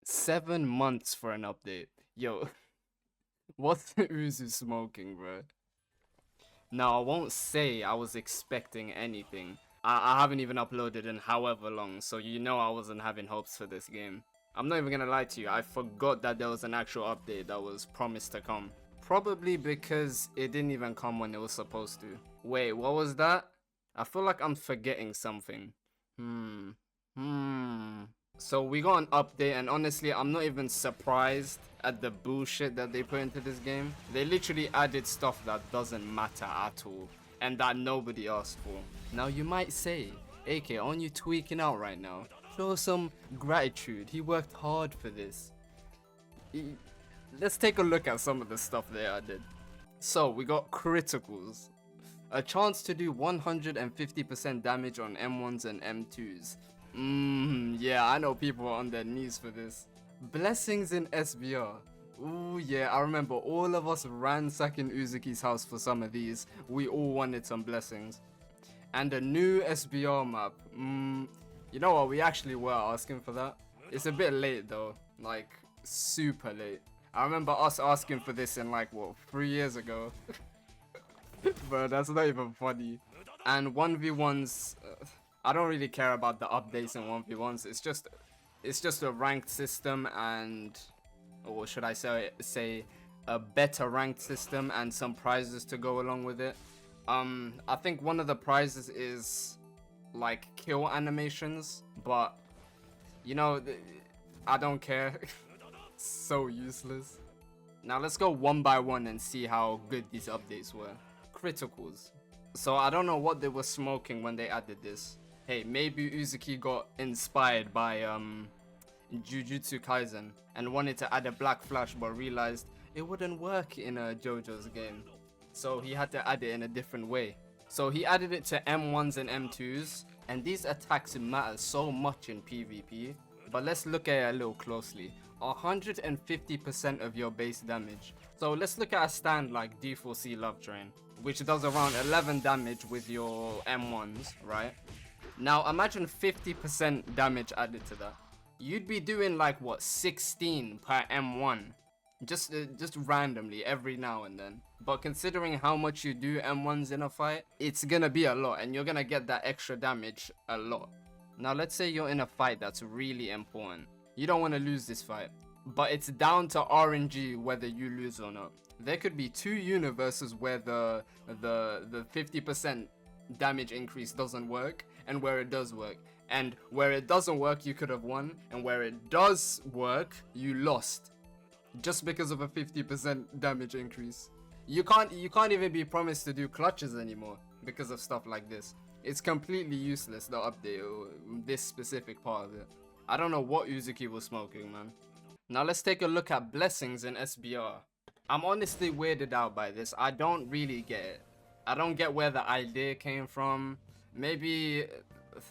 7 months for an update. Yo, what's Uzu smoking, bro? Now, I won't say I was expecting anything. I haven't even uploaded in however long, so you know I wasn't having hopes for this game. I'm not even gonna lie to you, I forgot that there was an actual update that was promised to come. Probably because it didn't even come when it was supposed to. Wait, what was that? I feel like I'm forgetting something. Hmm. Hmm. So we got an update, and honestly, I'm not even surprised at the bullshit that they put into this game. They literally added stuff that doesn't matter at all, and that nobody asked for. Now you might say, AK, aren't you tweaking out right now? Show some gratitude, he worked hard for this. Let's take a look at some of the stuff they added. So we got criticals. A chance to do 150% damage on M1s and M2s. Yeah, I know people are on their knees for this. Blessings in SBR. Ooh, yeah, I remember all of us ransacking Uzuki's house for some of these. We all wanted some blessings. And a new SBR map. You know what, we actually were asking for that. It's a bit late though, like super late. I remember us asking for this in like, what, 3 years ago? Bro, that's not even funny. And 1v1s, I don't really care about the updates in 1v1s. It's just a ranked system, and, or should I say a better ranked system and some prizes to go along with it. I think one of the prizes is like kill animations, but you know, I don't care. So useless. Now let's go one by one and see how good these updates were. Criticals. So I don't know what they were smoking when they added this. Hey, maybe Uzuki got inspired by Jujutsu Kaisen and wanted to add a black flash, but realized it wouldn't work in a JoJo's game. So he had to add it in a different way. So he added it to M1s and M2s, and these attacks matter so much in PvP. But let's look at it a little closely. 150% of your base damage. So let's look at a stand like D4C Love Train, which does around 11 damage with your M1s, right? Now imagine 50% damage added to that. You'd be doing like what, 16 per M1, just randomly every now and then. But considering how much you do M1s in a fight, it's gonna be a lot, and you're gonna get that extra damage a lot. Now let's say you're in a fight that's really important. You don't want to lose this fight, but it's down to RNG whether you lose or not. There could be two universes where the 50% damage increase doesn't work, and where it does work. And where it doesn't work, you could have won, and where it does work, you lost. Just because of a 50% damage increase. You can't even be promised to do clutches anymore because of stuff like this. It's completely useless, the update, or this specific part of it. I don't know what Uzuki was smoking, man. Now let's take a look at blessings in SBR. I'm honestly weirded out by this. I don't really get it. I don't get where the idea came from. Maybe,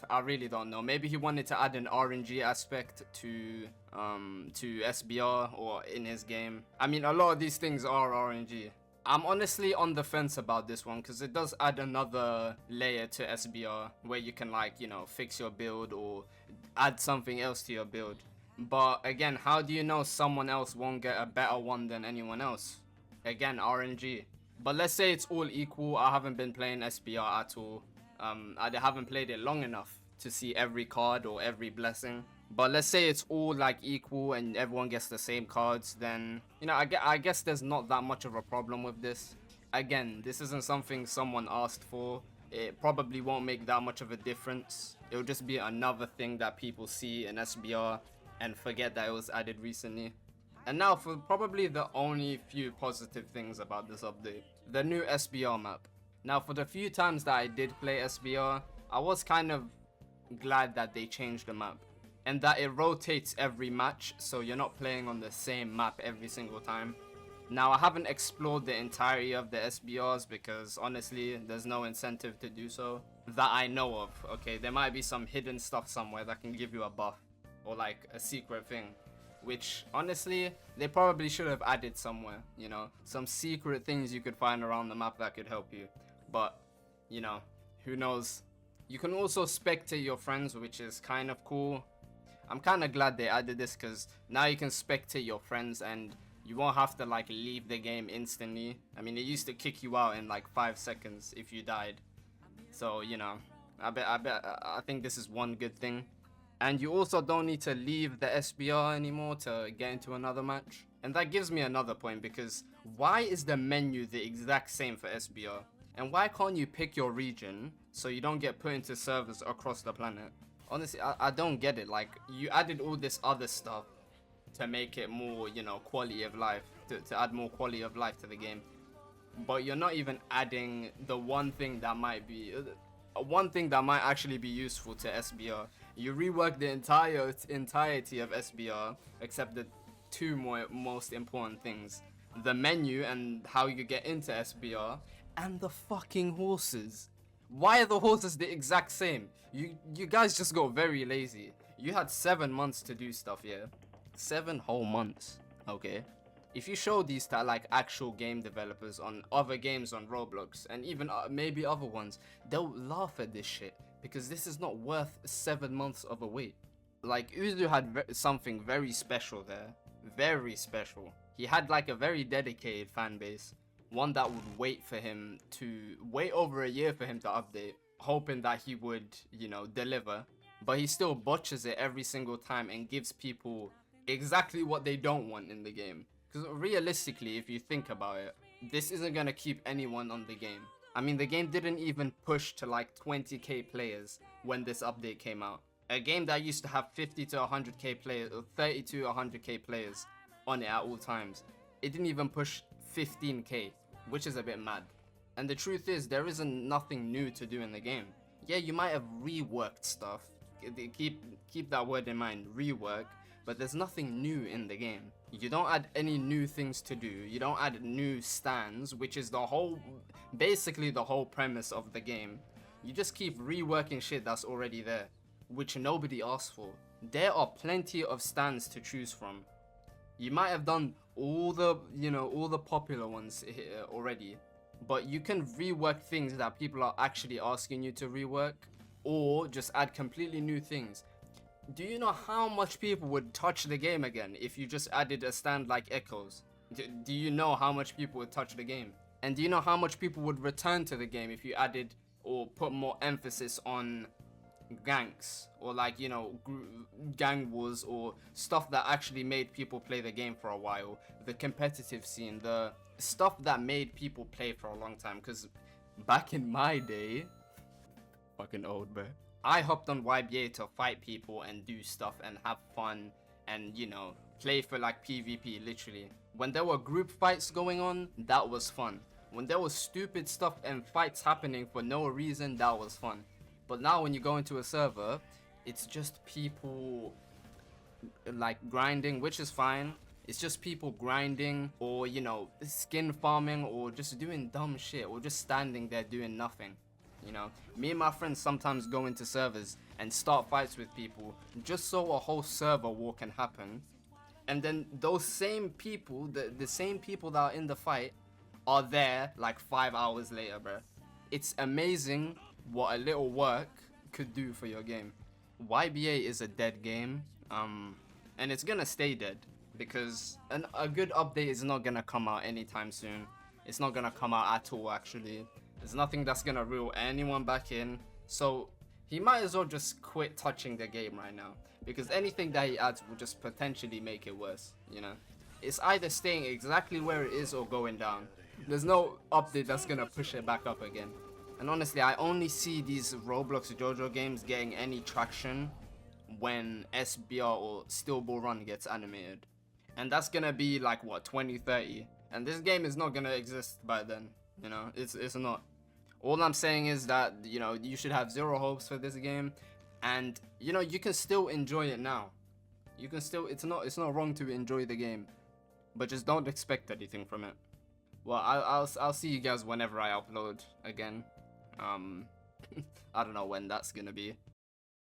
I really don't know. Maybe he wanted to add an RNG aspect to SBR or in his game. I mean, a lot of these things are RNG. I'm honestly on the fence about this one because it does add another layer to SBR where you can, like, you know, fix your build or add something else to your build. But again, how do you know someone else won't get a better one than anyone else? Again, RNG. But let's say it's all equal. I haven't been playing SBR at all. I haven't played it long enough to see every card or every blessing. But let's say it's all like equal and everyone gets the same cards, then, you know, I guess there's not that much of a problem with this. Again, this isn't something someone asked for. It probably won't make that much of a difference. It'll just be another thing that people see in SBR and forget that it was added recently. And now for probably the only few positive things about this update. The new SBR map. Now for the few times that I did play SBR, I was kind of glad that they changed the map. And that it rotates every match, so you're not playing on the same map every single time. Now, I haven't explored the entirety of the SBRs because, honestly, there's no incentive to do so that I know of. Okay, there might be some hidden stuff somewhere that can give you a buff or like a secret thing, which, honestly, they probably should have added somewhere, you know, some secret things you could find around the map that could help you. But, you know, who knows? You can also spectate your friends, which is kind of cool. I'm kind of glad they added this, because now you can spectate your friends and you won't have to like leave the game instantly. I mean, it used to kick you out in like 5 seconds if you died. So, you know, I think this is one good thing. And you also don't need to leave the SBR anymore to get into another match. And that gives me another point, because why is the menu the exact same for SBR? And why can't you pick your region so you don't get put into servers across the planet? Honestly, I don't get it. Like, you added all this other stuff to make it more, you know, quality of life, to add more quality of life to the game. But you're not even adding the one thing that might be, one thing that might actually be useful to SBR. You rework the entirety of SBR, except the two most important things: the menu and how you get into SBR, and the fucking horses. Why are the horses the exact same? You guys just got very lazy. You had 7 months to do stuff, yeah? 7 whole months, okay? If you show these to like actual game developers on other games on Roblox, and even maybe other ones, they'll laugh at this shit, because this is not worth 7 months of a wait. Like, Uzu had something very special there. Very special. He had like a very dedicated fan base. One that would wait over a year for him to update, hoping that he would, you know, deliver. But he still botches it every single time and gives people exactly what they don't want in the game. Because realistically, if you think about it, this isn't gonna keep anyone on the game. I mean, the game didn't even push to like 20k players when this update came out. A game that used to have 50 to 100k players, or 30 to 100k players on it at all times, it didn't even push 15k, which is a bit mad. And the truth is, there isn't nothing new to do in the game. Yeah, you might have reworked stuff. Keep that word in mind, rework. But there's nothing new in the game. You don't add any new things to do. You don't add new stands, which is basically the whole premise of the game. You just keep reworking shit that's already there, which nobody asked for. There are plenty of stands to choose from. You might have done all the popular ones here already, but you can rework things that people are actually asking you to rework, or just add completely new things. Do you know how much people would touch the game again if you just added a stand like Echoes? Do you know how much people would touch the game? And do you know how much people would return to the game if you added or put more emphasis on ganks, or like, you know, gang wars, or stuff that actually made people play the game for a while? The competitive scene, the stuff that made people play for a long time. Because back in my day, fucking old, bro, I hopped on YBA to fight people and do stuff and have fun and, you know, play for like PvP, literally. When there were group fights going on, that was fun. When there was stupid stuff and fights happening for no reason, that was fun. But now when you go into a server, it's just people like grinding, which is fine. It's just people grinding, or, you know, skin farming, or just doing dumb shit, or just standing there doing nothing. You know, me and my friends sometimes go into servers and start fights with people just so a whole server war can happen. And then those same people, the same people that are in the fight, are there like 5 hours later, bro. It's amazing what a little work could do for your game. YBA is a dead game, and it's gonna stay dead, because a good update is not gonna come out anytime soon. It's not gonna come out at all, actually. There's nothing that's gonna reel anyone back in, so he might as well just quit touching the game right now, because anything that he adds will just potentially make it worse, you know? It's either staying exactly where it is or going down. There's no update that's gonna push it back up again. And honestly, I only see these Roblox JoJo games getting any traction when SBR or Steel Ball Run gets animated. And that's gonna be like, what, 2030? And this game is not gonna exist by then, you know? It's not. All I'm saying is that, you know, you should have zero hopes for this game, and, you know, you can still enjoy it now. You can still, it's not wrong to enjoy the game, but just don't expect anything from it. Well, I'll see you guys whenever I upload again. I don't know when that's gonna be.